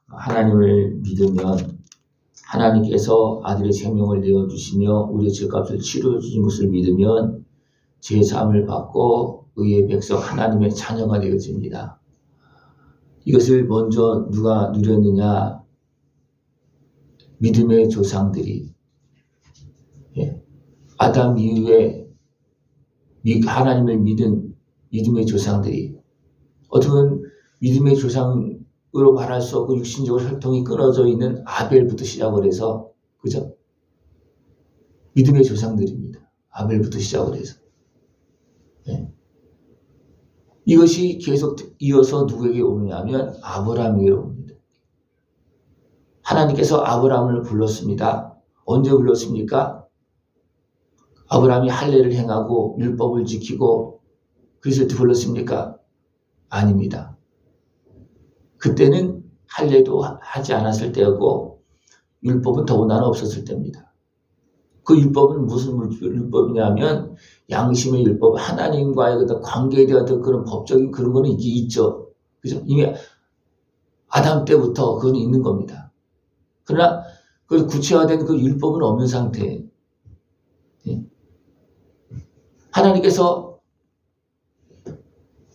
하나님을 믿으면 하나님께서 아들의 생명을 내어주시며 우리의 죄값을 치루어 주신 것을 믿으면 제사함을 받고 의의 백성 하나님의 자녀가 되어집니다. 이것을 먼저 누가 누렸느냐? 믿음의 조상들이, 아담 이후에 하나님을 믿은 믿음의 조상들이, 어떻게 보면 믿음의 조상으로 말할 수 없고 육신적으로 혈통이 끊어져 있는 아벨부터 시작을 해서, 그죠? 믿음의 조상들입니다. 아벨부터 시작을 해서. 이것이 계속 이어서 누구에게 오느냐면 아브라함에게 옵니다. 하나님께서 아브라함을 불렀습니다. 언제 불렀습니까? 아브라함이 할례를 행하고 율법을 지키고 그래서 불렀습니까? 아닙니다. 그때는 할례도 하지 않았을 때였고 율법은 더군다나 없었을 때입니다. 그 율법은 무슨 율법이냐면 양심의 율법, 하나님과의 관계에 대한 그런 법적인 그런 거는 이게 있죠. 그죠? 이미 아담 때부터 그건 있는 겁니다. 그러나 그 구체화된 그 율법은 없는 상태예요. 하나님께서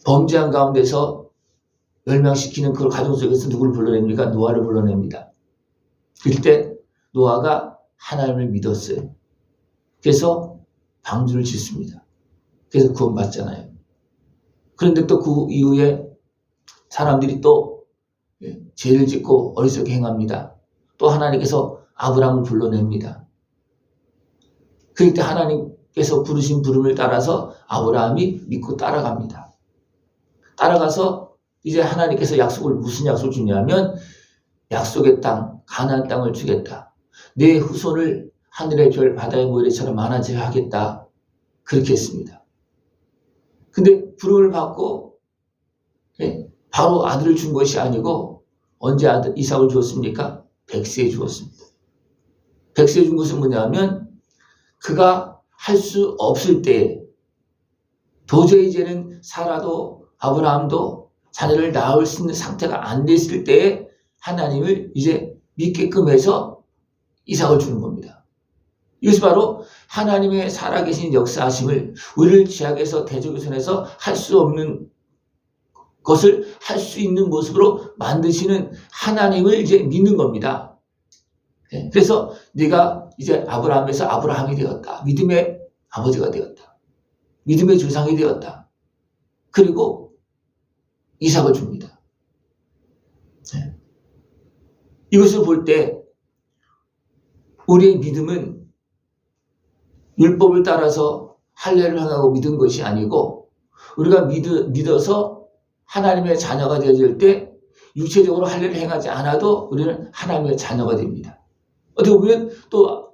범죄한 가운데서 멸망시키는 그 가정 속에서 누구를 불러냅니까? 노아를 불러냅니다. 그때 노아가 하나님을 믿었어요. 그래서 방주를 짓습니다. 그래서 구원받잖아요. 그런데 또 그 이후에 사람들이 또 죄를 짓고 어리석게 행합니다. 또 하나님께서 아브라함을 불러냅니다. 그때 하나님께서 부르신 부름을 따라서 아브라함이 믿고 따라갑니다. 따라가서 이제 하나님께서 무슨 약속을 주냐면 약속의 땅, 가나안 땅을 주겠다. 내 후손을 하늘의 별, 바다의 모래처럼 많아지게 하겠다. 그렇게 했습니다. 근데 부름을 받고 바로 아들을 준 것이 아니고 언제 이삭을 주었습니까? 100세에 주었습니다. 100세에 준 것은 뭐냐면 그가 할 수 없을 때에 도저히 이제는 사라도 아브라함도 자녀를 낳을 수 있는 상태가 안 됐을 때에 하나님을 이제 믿게끔 해서 이삭을 주는 겁니다. 이것이 바로 하나님의 살아계신 역사하심을 우리를 죄악에서 대적에서 할 수 없는 것을 할 수 있는 모습으로 만드시는 하나님을 이제 믿는 겁니다. 그래서 네가 이제 아브라함에서 아브라함이 되었다. 믿음의 아버지가 되었다. 믿음의 조상이 되었다. 그리고 이삭을 줍니다. 이것을 볼 때 우리의 믿음은 율법을 따라서 할례를 행하고 믿은 것이 아니고 우리가 믿어서 하나님의 자녀가 되어질 때 육체적으로 할례를 행하지 않아도 우리는 하나님의 자녀가 됩니다. 어떻게 보면 또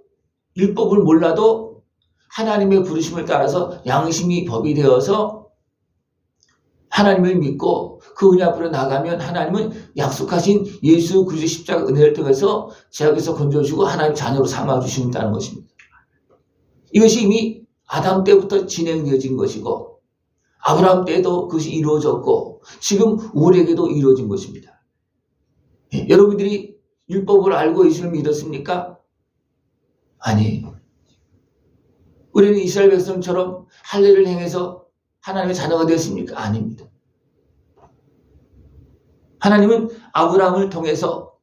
율법을 몰라도 하나님의 부르심을 따라서 양심이 법이 되어서 하나님을 믿고 그 은혜 앞으로 나가면 하나님은 약속하신 예수 그리스도의 십자가 은혜를 통해서 죄악에서 건져주시고 하나님 자녀로 삼아주신다는 것입니다. 이것이 이미 아담 때부터 진행되어진 것이고 아브라함 때도 그것이 이루어졌고 지금 우리에게도 이루어진 것입니다. 여러분들이 율법을 알고 예수를 믿었습니까? 아니에요. 우리는 이스라엘 백성처럼 할례를 행해서 하나님의 자녀가 되었습니까? 아닙니다. 하나님은 아브라함을 통해서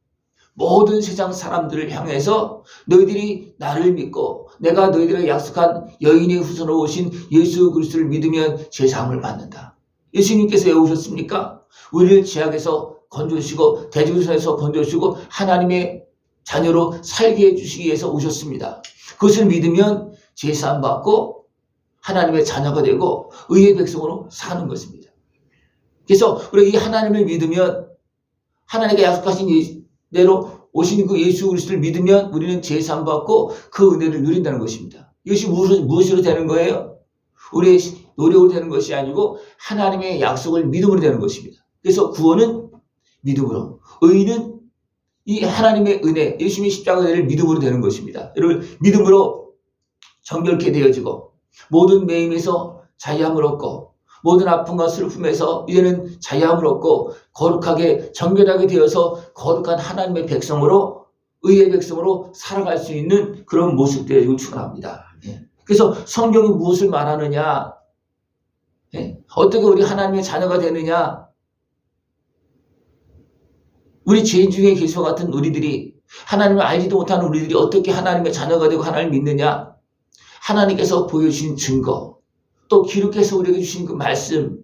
모든 세상 사람들을 향해서 너희들이 나를 믿고 내가 너희들에게 약속한 여인의 후손으로 오신 예수 그리스도를 믿으면 제사함을 받는다. 예수님께서 왜 오셨습니까? 우리를 죄악에서 건져주시고 대적에서 건져주시고 하나님의 자녀로 살게 해주시기 위해서 오셨습니다. 그것을 믿으면 제사함 받고 하나님의 자녀가 되고 의의 백성으로 사는 것입니다. 그래서 우리가 이 하나님을 믿으면 하나님께 약속하신 대로 오신 그 예수 그리스도를 믿으면 우리는 제사함 받고 그 은혜를 누린다는 것입니다. 이것이 무엇으로 되는 거예요? 우리의 노력으로 되는 것이 아니고 하나님의 약속을 믿음으로 되는 것입니다. 그래서 구원은 믿음으로, 의는 이 하나님의 은혜, 예수님의 십자가 은혜를 믿음으로 되는 것입니다. 여러분, 믿음으로 정결케 되어지고 모든 매임에서 자유함을 얻고 모든 아픔과 슬픔에서 이제는 자유함을 얻고 거룩하게 정결하게 되어서 거룩한 하나님의 백성으로, 의의 백성으로 살아갈 수 있는 그런 모습들을 축원합니다. 그래서 성경이 무엇을 말하느냐, 어떻게 우리 하나님의 자녀가 되느냐, 우리 죄 중에 계시와 같은 우리들이, 하나님을 알지도 못하는 우리들이 어떻게 하나님의 자녀가 되고 하나님을 믿느냐, 하나님께서 보여주신 증거, 또 기록해서 우리에게 주신 그 말씀,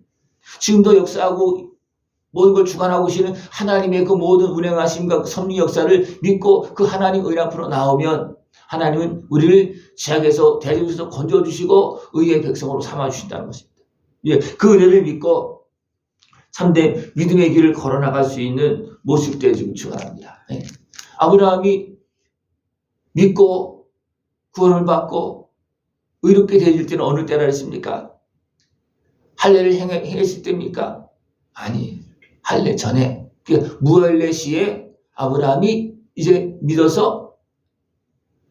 지금도 역사하고 모든 걸 주관하고 계시는 하나님의 그 모든 운행하심과 그 섭리 역사를 믿고 그 하나님 의 앞으로 나오면 하나님은 우리를 죄악에서 대적에서 건져주시고 의의 백성으로 삼아주신다는 것입니다. 그 은혜를 믿고 참된 믿음의 길을 걸어나갈 수 있는 모습들을 지금 축원합니다. 아브라함이 믿고 구원을 받고 의롭게 되어질 때는 어느 때라 했습니까? 할례를 행했을 때입니까? 아니, 할례 전에, 무할례 시에 아브라함이 이제 믿어서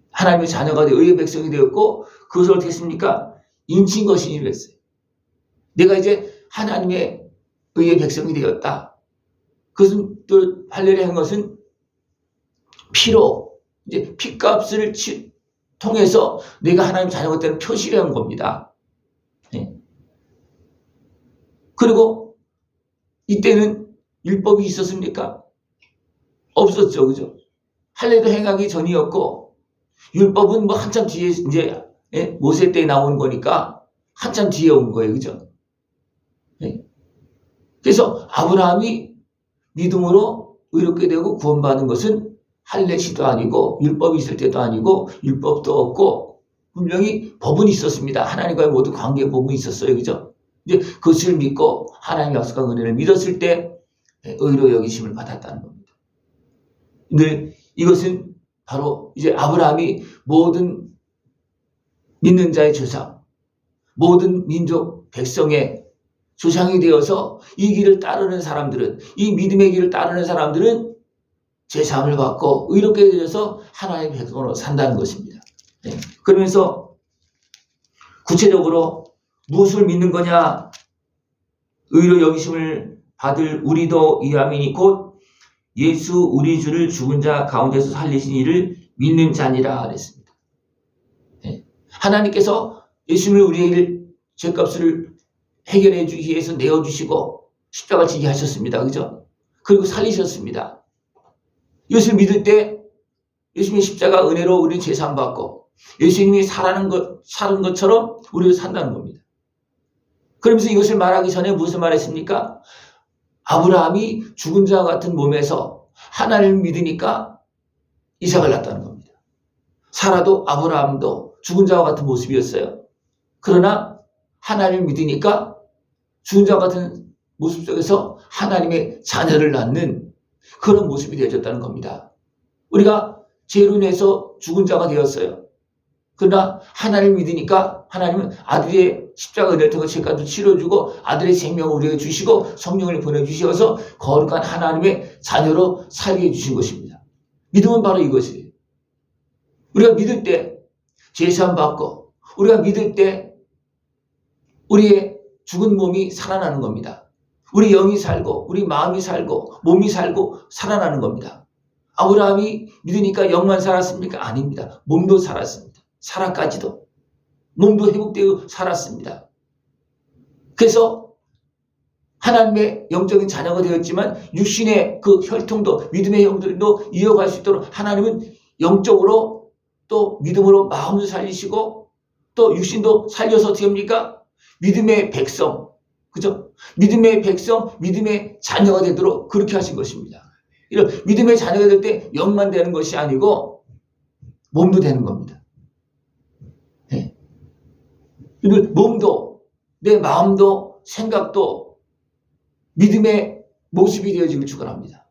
하나님의 자녀가 되어 의의 백성이 되었고, 그것을 어떻게 했습니까? 인친거신이 됐어요. 내가 이제 하나님의 의의 백성이 되었다. 그것은 또 할례를 한 것은 피로, 이제 피값을 통해서 내가 하나님 자녀가 되는 표시를 한 겁니다. 그리고 이때는 율법이 있었습니까? 없었죠, 그죠? 할례도 행하기 전이었고, 율법은 뭐 한참 뒤에 이제 모세 때 나온 거니까 한참 뒤에 온 거예요, 그죠? 그래서 아브라함이 믿음으로 의롭게 되고 구원받은 것은 할례 시도 아니고 율법이 있을 때도 아니고 율법도 없고 분명히 법은 있었습니다. 하나님과의 모든 관계 법은 있었어요, 그죠? 이제 그것을 믿고 하나님의 약속한 은혜를 믿었을 때 의로 여기심을 받았다는 겁니다. 근데 이것은 바로 이제 아브라함이 모든 믿는 자의 조상, 모든 민족 백성의 조상이 되어서 이 길을 따르는 사람들은, 이 믿음의 길을 따르는 사람들은 제사함을 받고 의롭게 되어서 하나님의 백성으로 산다는 것입니다. 그러면서 구체적으로 무엇을 믿는 거냐? 의로 여기심을 받을 우리도 이함이니 곧 예수 우리 주를 죽은 자 가운데서 살리신 이를 믿는 자니라 그랬습니다. 하나님께서 예수님을 우리의 죄값을 해결해 주기 위해서 내어주시고 십자가를 지게 하셨습니다. 그죠? 그리고 살리셨습니다. 이것을 믿을 때 예수님의 십자가 은혜로 우리는 죄사함 받고 예수님이 사는 것처럼 우리도 산다는 겁니다. 그러면서 이것을 말하기 전에 무슨 말했습니까? 아브라함이 죽은 자와 같은 몸에서 하나님을 믿으니까 이삭을 낳았다는 겁니다. 사라도 아브라함도 죽은 자와 같은 모습이었어요. 그러나 하나님을 믿으니까 죽은 자와 같은 모습 속에서 하나님의 자녀를 낳는 그런 모습이 되어졌다는 겁니다. 우리가 죄로 인해서 죽은 자가 되었어요. 그러나 하나님을 믿으니까 하나님은 아들의 십자가 은혜를 통해 죄값을 치러주고 아들의 생명을 우리에게 주시고 성령을 보내주셔서 거룩한 하나님의 자녀로 살게 해주신 것입니다. 믿음은 바로 이것이에요. 우리가 믿을 때 제사함 받고 우리가 믿을 때 우리의 죽은 몸이 살아나는 겁니다. 우리 영이 살고 우리 마음이 살고 몸이 살고 살아나는 겁니다. 아브라함이 믿으니까 영만 살았습니까? 아닙니다. 몸도 살았습니다. 살아까지도. 몸도 회복되고 살았습니다. 그래서 하나님의 영적인 자녀가 되었지만 육신의 그 혈통도 믿음의 형들도 이어갈 수 있도록 하나님은 영적으로 또 믿음으로 마음도 살리시고 또 육신도 살려서 어떻게 합니까? 믿음의 백성, 그죠? 믿음의 백성, 믿음의 자녀가 되도록 그렇게 하신 것입니다. 이런 믿음의 자녀가 될 때 영만 되는 것이 아니고 몸도 되는 겁니다. 네. 몸도 내 마음도 생각도 믿음의 모습이 되어지길 축원합니다.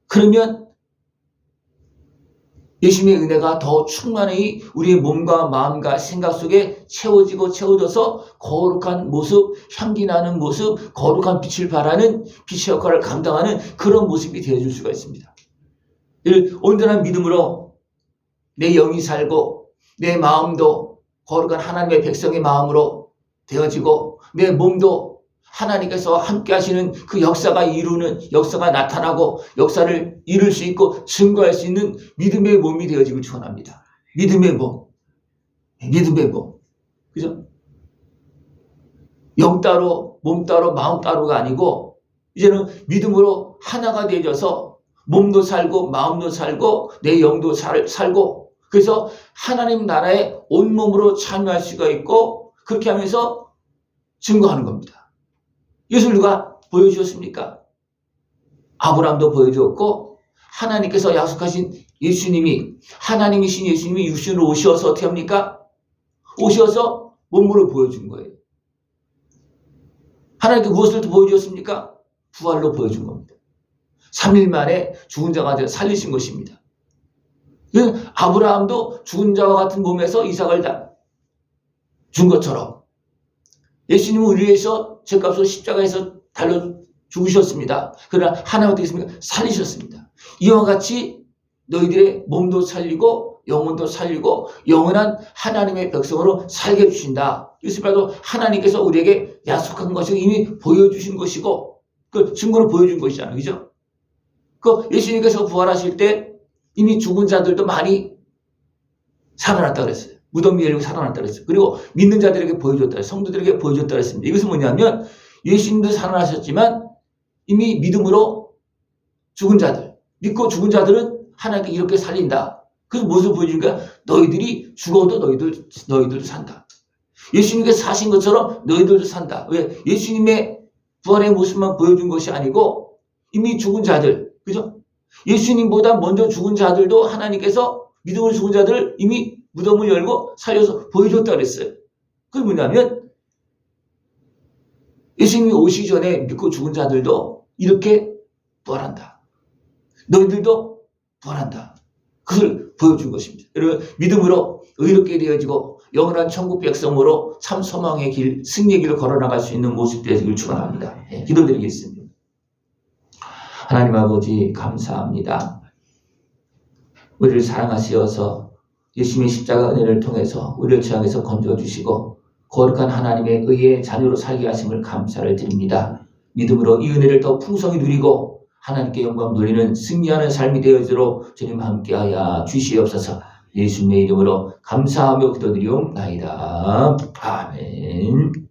그러면 예수님의 은혜가 더 충만히 우리의 몸과 마음과 생각 속에 채워지고 채워져서 거룩한 모습, 향기 나는 모습, 거룩한 빛을 발하는 빛의 역할을 감당하는 그런 모습이 되어줄 수가 있습니다. 온전한 믿음으로 내 영이 살고 내 마음도 거룩한 하나님의 백성의 마음으로 되어지고 내 몸도 하나님께서 함께 하시는 그 역사가 나타나고 역사를 이룰 수 있고 증거할 수 있는 믿음의 몸이 되어지길 축원합니다. 믿음의 몸. 그죠? 영 따로, 몸 따로, 마음 따로가 아니고 이제는 믿음으로 하나가 되어져서 몸도 살고 마음도 살고 내 영도 살고 그래서 하나님 나라에 온몸으로 참여할 수가 있고 그렇게 하면서 증거하는 겁니다. 이것을 누가 보여주셨습니까? 아브라함도 보여주었고 하나님께서 약속하신 예수님이 하나님이신 예수님이 육신으로 오셔서 어떻게 합니까? 오셔서 몸으로 보여준 거예요. 하나님께 무엇을 보여주었습니까? 부활로 보여준 겁니다. 3일 만에 죽은 자가 되어 살리신 것입니다. 아브라함도 죽은 자와 같은 몸에서 이삭을 준 것처럼 예수님은 우리를 위해서 죄값으로 십자가에서 달려 죽으셨습니다. 그러나 하나님 어떻게 했습니까? 살리셨습니다. 이와 같이 너희들의 몸도 살리고 영혼도 살리고 영원한 하나님의 백성으로 살게 해주신다. 이것을 봐도 하나님께서 우리에게 약속한 것을 이미 보여주신 것이고 그 증거로 보여준 것이잖아요. 그죠? 그 예수님께서 부활하실 때 이미 죽은 자들도 많이 살아났다 그랬어요. 무덤 위에 열리고 살아났다 그랬어요. 그리고 믿는 자들에게 보여줬다 그랬어요. 성도들에게 보여줬다 그랬습니다. 이것은 뭐냐면 예수님도 살아나셨지만 이미 믿음으로 죽은 자들, 믿고 죽은 자들은 하나님께 이렇게 살린다. 그래서 무엇을 보여주니까 너희들이 죽어도 너희들도 산다. 예수님께서 사신 것처럼 너희들도 산다. 왜? 예수님의 부활의 모습만 보여준 것이 아니고 이미 죽은 자들, 그죠? 예수님보다 먼저 죽은 자들도 하나님께서 믿음으로 죽은 자들을 이미 무덤을 열고 살려서 보여줬다 그랬어요. 그게 뭐냐면 예수님이 오시기 전에 믿고 죽은 자들도 이렇게 부활한다. 너희들도 부활한다. 그걸 보여준 것입니다. 여러분 믿음으로 의롭게 되어지고 영원한 천국 백성으로 참 소망의 길, 승리의 길을 걸어나갈 수 있는 모습 되시길 축원합니다. 기도드리겠습니다. 하나님 아버지 감사합니다. 우리를 사랑하시어서 예수님의 십자가 은혜를 통해서 우리를 죄악에서 건져주시고 거룩한 하나님의 의의 자녀로 살게 하심을 감사를 드립니다. 믿음으로 이 은혜를 더 풍성히 누리고 하나님께 영광 돌리는 승리하는 삶이 되어지도록 주님 함께하여 주시옵소서. 예수님의 이름으로 감사하며 기도드리옵나이다. 아멘.